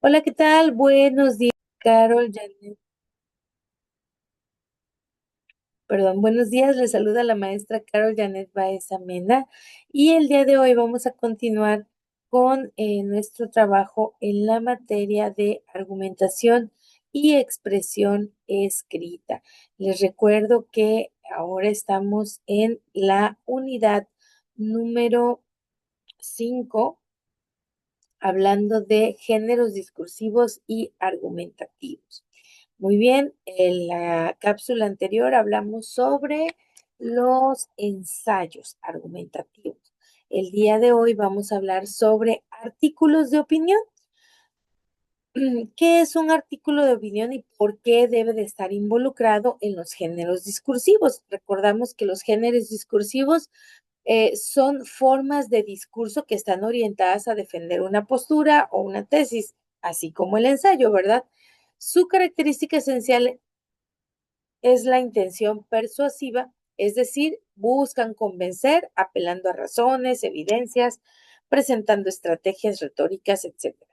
Hola, ¿qué tal? Buenos días, Carol, Janet. Perdón, buenos días. Les saluda la maestra Carol Janet Baez Amena y el día de hoy vamos a continuar con nuestro trabajo en la materia de argumentación y expresión escrita. Les recuerdo que ahora estamos en la unidad número 5, hablando de géneros discursivos y argumentativos. Muy bien, en la cápsula anterior hablamos sobre los ensayos argumentativos. El día de hoy vamos a hablar sobre artículos de opinión. ¿Qué es un artículo de opinión y por qué debe de estar involucrado en los géneros discursivos? Recordamos que los géneros discursivos son formas de discurso que están orientadas a defender una postura o una tesis, así como el ensayo, ¿verdad? Su característica esencial es la intención persuasiva, es decir, buscan convencer apelando a razones, evidencias, presentando estrategias retóricas, etcétera.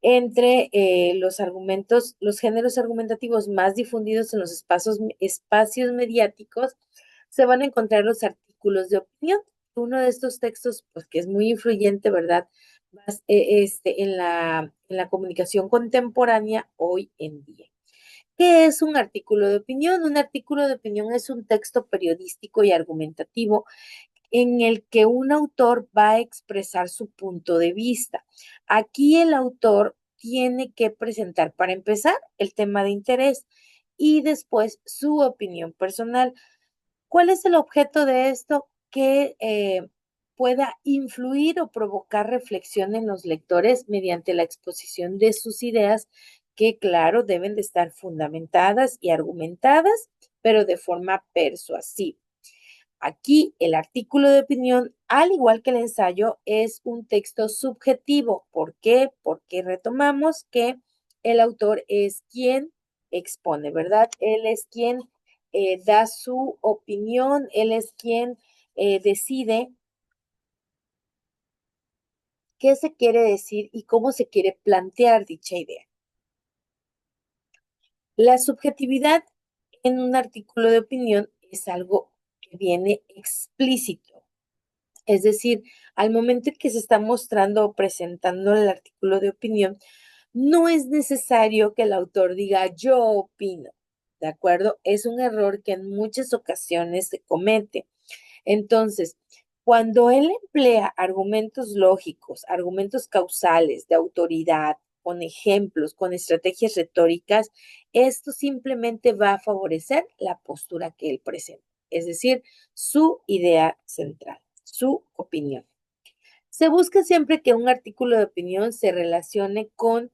Entre los argumentos, los géneros argumentativos más difundidos en los espacios mediáticos, se van a encontrar los artículos de opinión. Uno de estos textos, pues que es muy influyente, ¿verdad? En la comunicación contemporánea hoy en día. ¿Qué es un artículo de opinión? Un artículo de opinión es un texto periodístico y argumentativo en el que un autor va a expresar su punto de vista. Aquí el autor tiene que presentar, para empezar, el tema de interés y después su opinión personal. ¿Cuál es el objeto de esto? Que pueda influir o provocar reflexión en los lectores mediante la exposición de sus ideas, que claro, deben de estar fundamentadas y argumentadas, pero de forma persuasiva. Aquí el artículo de opinión, al igual que el ensayo, es un texto subjetivo. ¿Por qué? Porque retomamos que el autor es quien expone, ¿verdad? Él es quien da su opinión, él es quien decide qué se quiere decir y cómo se quiere plantear dicha idea. La subjetividad en un artículo de opinión es algo que viene explícito. Es decir, al momento en que se está mostrando o presentando el artículo de opinión, no es necesario que el autor diga yo opino, ¿de acuerdo? Es un error que en muchas ocasiones se comete. Entonces, cuando él emplea argumentos lógicos, argumentos causales, de autoridad, con ejemplos, con estrategias retóricas, esto simplemente va a favorecer la postura que él presenta, es decir, su idea central, su opinión. Se busca siempre que un artículo de opinión se relacione con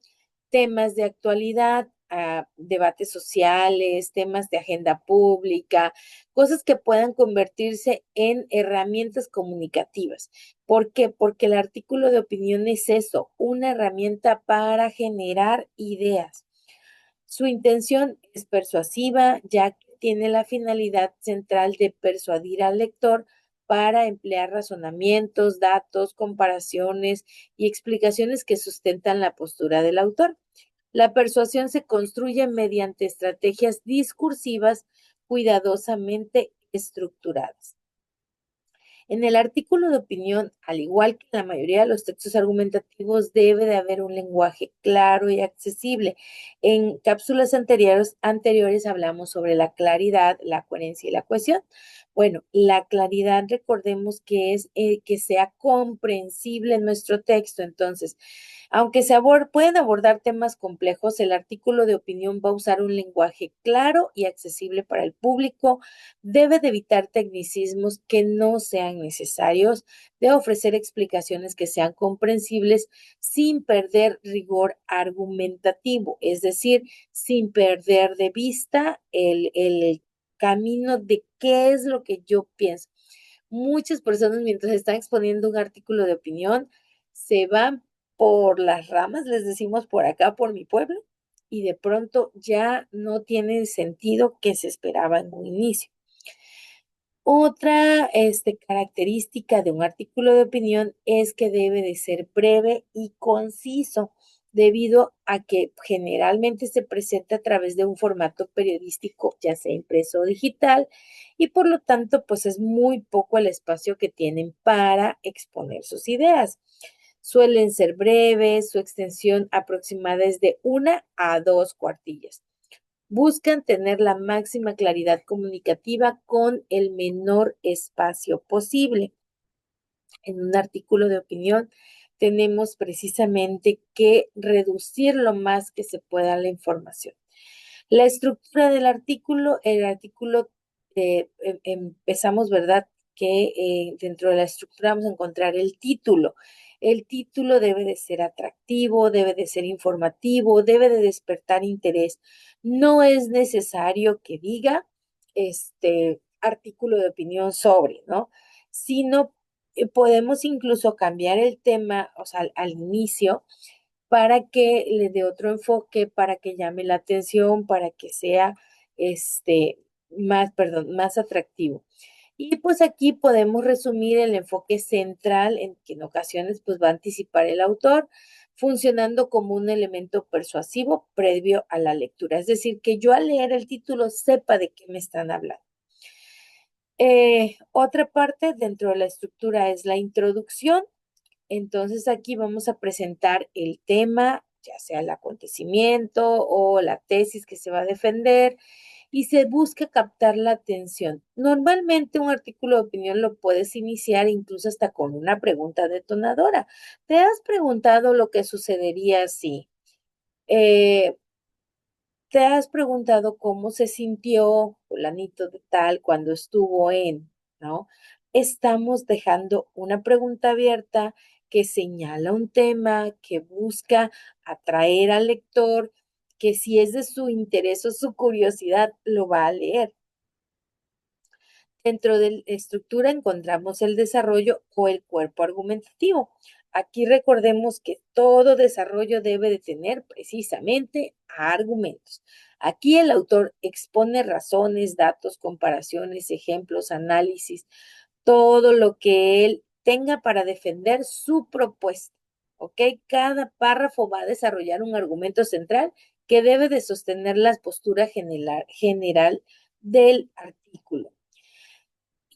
temas de actualidad, debates sociales, temas de agenda pública, cosas que puedan convertirse en herramientas comunicativas. ¿Por qué? Porque el artículo de opinión es eso, una herramienta para generar ideas. Su intención es persuasiva, ya que tiene la finalidad central de persuadir al lector para emplear razonamientos, datos, comparaciones y explicaciones que sustentan la postura del autor. La persuasión se construye mediante estrategias discursivas cuidadosamente estructuradas. En el artículo de opinión, al igual que en la mayoría de los textos argumentativos, debe de haber un lenguaje claro y accesible. En cápsulas anteriores hablamos sobre la claridad, la coherencia y la cohesión. Bueno, la claridad, recordemos que es que sea comprensible en nuestro texto. Entonces, aunque pueden abordar temas complejos, el artículo de opinión va a usar un lenguaje claro y accesible para el público, debe de evitar tecnicismos que no sean necesarios, de ofrecer explicaciones que sean comprensibles sin perder rigor argumentativo, es decir, sin perder de vista el camino de qué es lo que yo pienso. Muchas personas mientras están exponiendo un artículo de opinión se van por las ramas, les decimos por acá, por mi pueblo, y de pronto ya no tiene el sentido que se esperaba en un inicio. Otra característica de un artículo de opinión es que debe de ser breve y conciso. debido a que generalmente se presenta a través de un formato periodístico, ya sea impreso o digital, y por lo tanto, pues es muy poco el espacio que tienen para exponer sus ideas. Suelen ser breves, su extensión aproximada es de 1 a 2 cuartillas. Buscan tener la máxima claridad comunicativa con el menor espacio posible. En un artículo de opinión tenemos precisamente que reducir lo más que se pueda la información. La estructura del artículo, el artículo, empezamos, ¿verdad? Que dentro de la estructura vamos a encontrar el título. El título debe de ser atractivo, debe de ser informativo, debe de despertar interés. No es necesario que diga artículo de opinión sobre, ¿no? Sino podemos incluso cambiar el tema, o sea, al inicio, para que le dé otro enfoque, para que llame la atención, para que sea más atractivo. Y pues aquí podemos resumir el enfoque central en que en ocasiones pues va a anticipar el autor, funcionando como un elemento persuasivo previo a la lectura. Es decir, que yo al leer el título sepa de qué me están hablando. Otra parte dentro de la estructura es la introducción. Entonces aquí vamos a presentar el tema, ya sea el acontecimiento o la tesis que se va a defender, y se busca captar la atención. Normalmente un artículo de opinión lo puedes iniciar incluso hasta con una pregunta detonadora. ¿Te has preguntado lo que sucedería si? Eh, ¿Te has preguntado cómo se sintió fulanito de tal cuando estuvo en, ¿no? Estamos dejando una pregunta abierta que señala un tema, que busca atraer al lector, que si es de su interés o su curiosidad, lo va a leer. Dentro de la estructura encontramos el desarrollo o el cuerpo argumentativo. Aquí recordemos que todo desarrollo debe de tener precisamente argumentos. Aquí el autor expone razones, datos, comparaciones, ejemplos, análisis, todo lo que él tenga para defender su propuesta. ¿Ok? Cada párrafo va a desarrollar un argumento central que debe de sostener la postura general del artículo.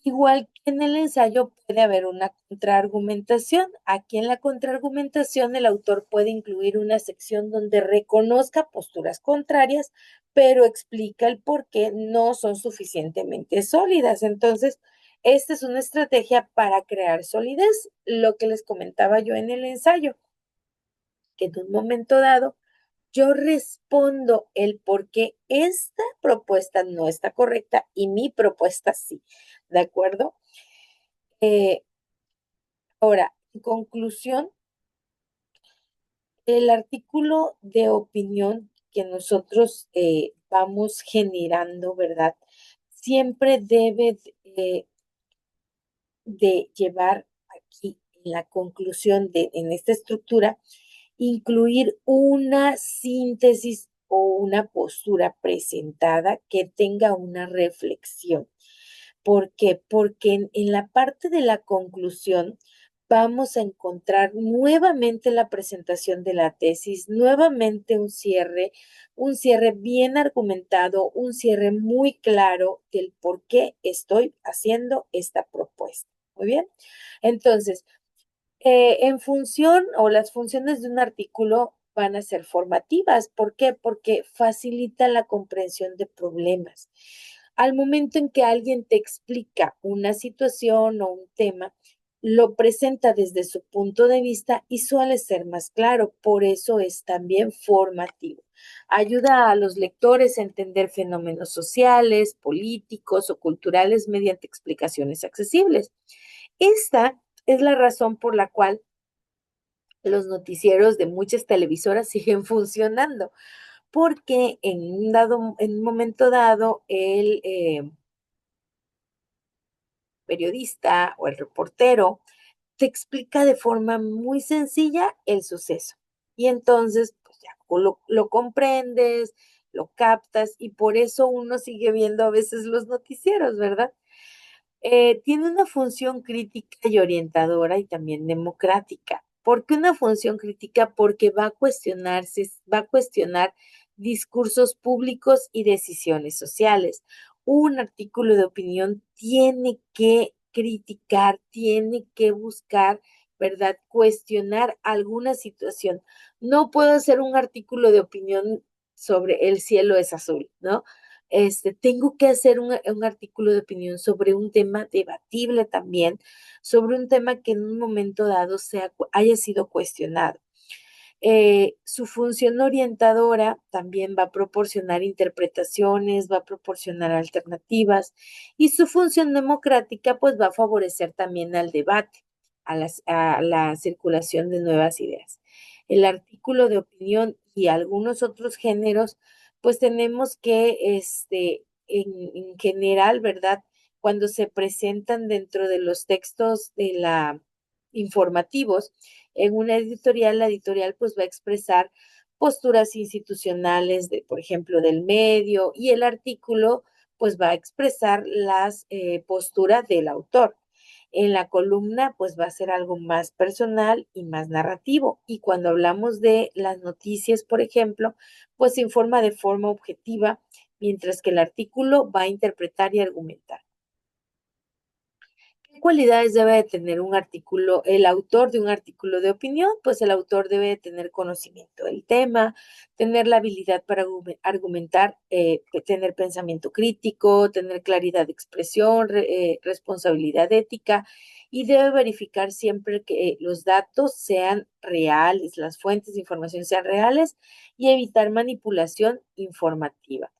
Igual que en el ensayo puede haber una contraargumentación. Aquí en la contraargumentación el autor puede incluir una sección donde reconozca posturas contrarias, pero explica el por qué no son suficientemente sólidas. Entonces, esta es una estrategia para crear solidez, lo que les comentaba yo en el ensayo, que en un momento dado yo respondo el por qué esta propuesta no está correcta y mi propuesta sí. ¿De acuerdo? Eh, Ahora, en conclusión, el artículo de opinión que nosotros vamos generando, ¿verdad? Siempre debe de llevar aquí en la conclusión en esta estructura, incluir una síntesis o una postura presentada que tenga una reflexión. ¿Por qué? Porque en la parte de la conclusión vamos a encontrar nuevamente la presentación de la tesis, nuevamente un cierre bien argumentado, un cierre muy claro del por qué estoy haciendo esta propuesta. Muy bien. Entonces, en función o las funciones de un artículo van a ser formativas. ¿Por qué? Porque facilita la comprensión de problemas. Al momento en que alguien te explica una situación o un tema, lo presenta desde su punto de vista y suele ser más claro. Por eso es también formativo. Ayuda a los lectores a entender fenómenos sociales, políticos o culturales mediante explicaciones accesibles. Esta es la razón por la cual los noticieros de muchas televisoras siguen funcionando, porque en un momento dado, el periodista o el reportero te explica de forma muy sencilla el suceso. Y entonces, pues ya lo comprendes, lo captas y por eso uno sigue viendo a veces los noticieros, ¿verdad? Tiene una función crítica y orientadora y también democrática. ¿Por qué una función crítica? Porque va a cuestionar discursos públicos y decisiones sociales. Un artículo de opinión tiene que criticar, tiene que buscar, ¿verdad? Cuestionar alguna situación. No puedo hacer un artículo de opinión sobre el cielo es azul, ¿no? Tengo que hacer un artículo de opinión sobre un tema debatible también, sobre un tema que en un momento dado haya sido cuestionado. Su función orientadora también va a proporcionar interpretaciones, va a proporcionar alternativas y su función democrática pues va a favorecer también al debate, a la circulación de nuevas ideas. El artículo de opinión y algunos otros géneros pues tenemos que en general, ¿verdad? Cuando se presentan dentro de los textos de la informativos, en una editorial, la editorial pues va a expresar posturas institucionales, de, por ejemplo, del medio, y el artículo pues va a expresar las posturas del autor. En la columna pues va a ser algo más personal y más narrativo. Y cuando hablamos de las noticias, por ejemplo, pues se informa de forma objetiva, mientras que el artículo va a interpretar y argumentar. ¿Qué cualidades debe de tener un artículo, el autor de un artículo de opinión? Pues el autor debe de tener conocimiento del tema, tener la habilidad para argumentar, tener pensamiento crítico, tener claridad de expresión, responsabilidad ética y debe verificar siempre que los datos sean reales, las fuentes de información sean reales y evitar manipulación informativa.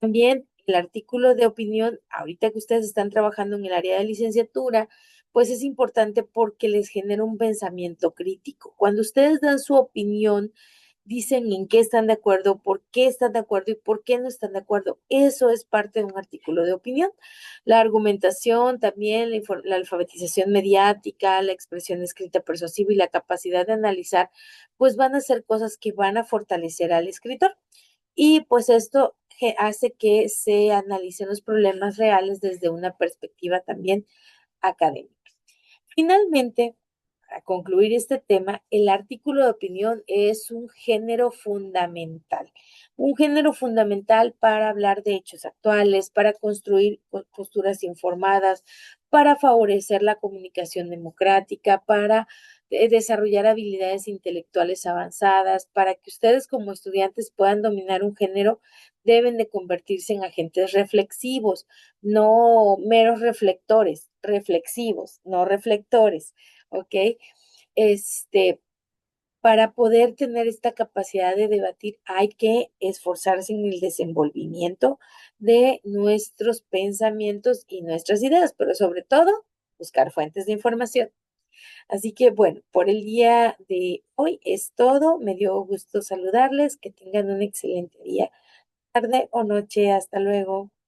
También el artículo de opinión, ahorita que ustedes están trabajando en el área de licenciatura, pues es importante porque les genera un pensamiento crítico. Cuando ustedes dan su opinión, dicen en qué están de acuerdo, por qué están de acuerdo y por qué no están de acuerdo. Eso es parte de un artículo de opinión. La argumentación también, la alfabetización mediática, la expresión escrita persuasiva y la capacidad de analizar, pues van a ser cosas que van a fortalecer al escritor. Y pues esto hace que se analicen los problemas reales desde una perspectiva también académica. Finalmente, para concluir este tema, el artículo de opinión es un género fundamental para hablar de hechos actuales, para construir posturas informadas, para favorecer la comunicación democrática, para desarrollar habilidades intelectuales avanzadas, para que ustedes como estudiantes puedan dominar un género, deben de convertirse en agentes reflexivos, no meros reflectores, reflexivos, no reflectores, ¿ok? Este, para poder tener esta capacidad de debatir, hay que esforzarse en el desenvolvimiento de nuestros pensamientos y nuestras ideas, pero sobre todo, buscar fuentes de información. Así que bueno, por el día de hoy es todo. Me dio gusto saludarles. Que tengan un excelente día, tarde o noche. Hasta luego.